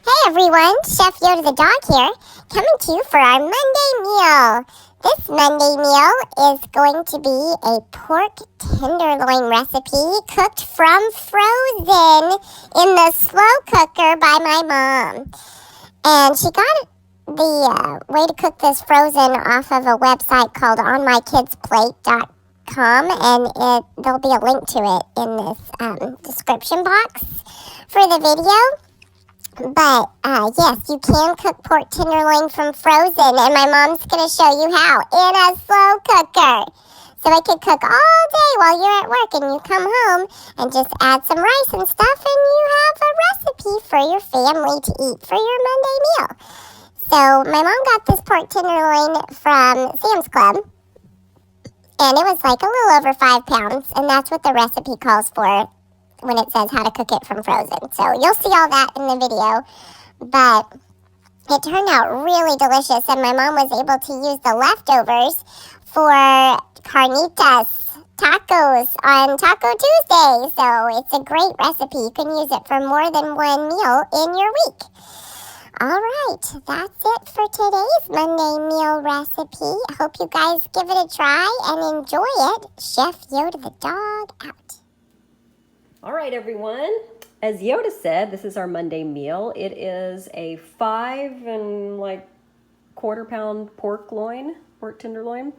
Hey everyone, Chef Yoda the dog here, coming to you for our Monday meal. This Monday meal is going to be a pork tenderloin recipe cooked from frozen in the slow cooker by my mom. And she got the way to cook this frozen off of a website called onmykidsplate.com, and there'll be a link to it in this description box for the video. But yes, you can cook pork tenderloin from frozen, and my mom's going to show you how in a slow cooker. So it could cook all day while you're at work, and you come home and just add some rice and stuff, and you have a recipe for your family to eat for your Monday meal. So my mom got this pork tenderloin from Sam's Club, and it was like a little over 5 pounds, and that's what the recipe calls for when it says how to cook it from frozen. So you'll see all that in the video, but it turned out really delicious, and my mom was able to use the leftovers for carnitas tacos on Taco Tuesday. So it's a great recipe. You can use it for more than one meal in your week. All right, that's it for today's Monday meal recipe. I hope you guys give it a try and enjoy it. Chef Yoda the dog out. All right, everyone. As Yoda said, this is our Monday meal. It is a 5 1/4 pound pork tenderloin.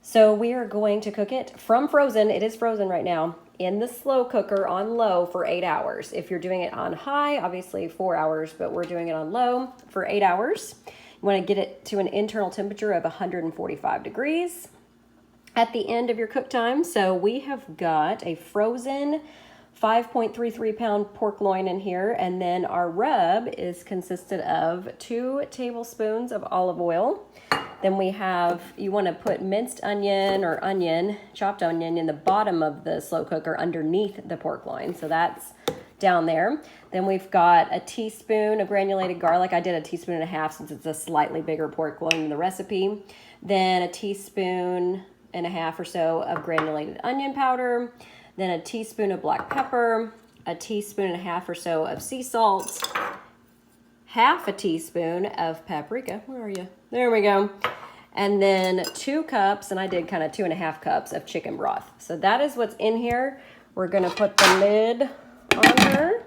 So we are going to cook it from frozen. It is frozen right now in the slow cooker on low for 8 hours. If you're doing it on high, obviously 4 hours, but we're doing it on low for 8 hours. You want to get it to an internal temperature of 145 degrees at the end of your cook time. So we have got a frozen 5.33 pound pork loin in here, and then our rub is consisted of 2 tablespoons of olive oil. Then we have, you want to put minced onion or chopped onion in the bottom of the slow cooker underneath the pork loin. So that's down there. Then we've got a teaspoon of granulated garlic. I did a teaspoon and a half since it's a slightly bigger pork loin in the recipe. Then a teaspoon and a half or so of granulated onion powder. Then a teaspoon of black pepper, a teaspoon and a half or so of sea salt, half a teaspoon of paprika. Where are you? There we go. And then 2 cups, and I did kind of 2.5 cups of chicken broth. So that is what's in here. We're gonna put the lid on her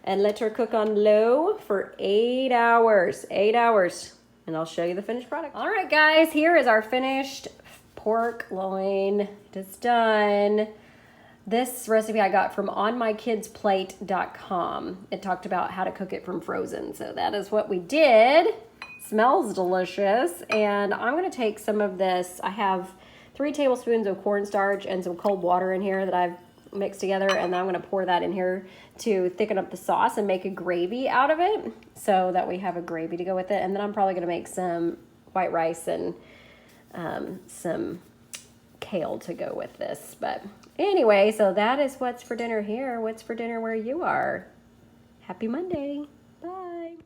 and let her cook on low for 8 hours. 8 hours. And I'll show you the finished product. All right, guys, here is our finished pork loin. It is done. This recipe I got from onmykidsplate.com. It talked about how to cook it from frozen. So that is what we did. Smells delicious. And I'm going to take some of this. I have 3 tablespoons of cornstarch and some cold water in here that I've mixed together. And then I'm going to pour that in here to thicken up the sauce and make a gravy out of it, so that we have a gravy to go with it. And then I'm probably going to make some white rice and some kale to go with this. But anyway, so that is what's for dinner here. What's for dinner where you are? Happy Monday. Bye.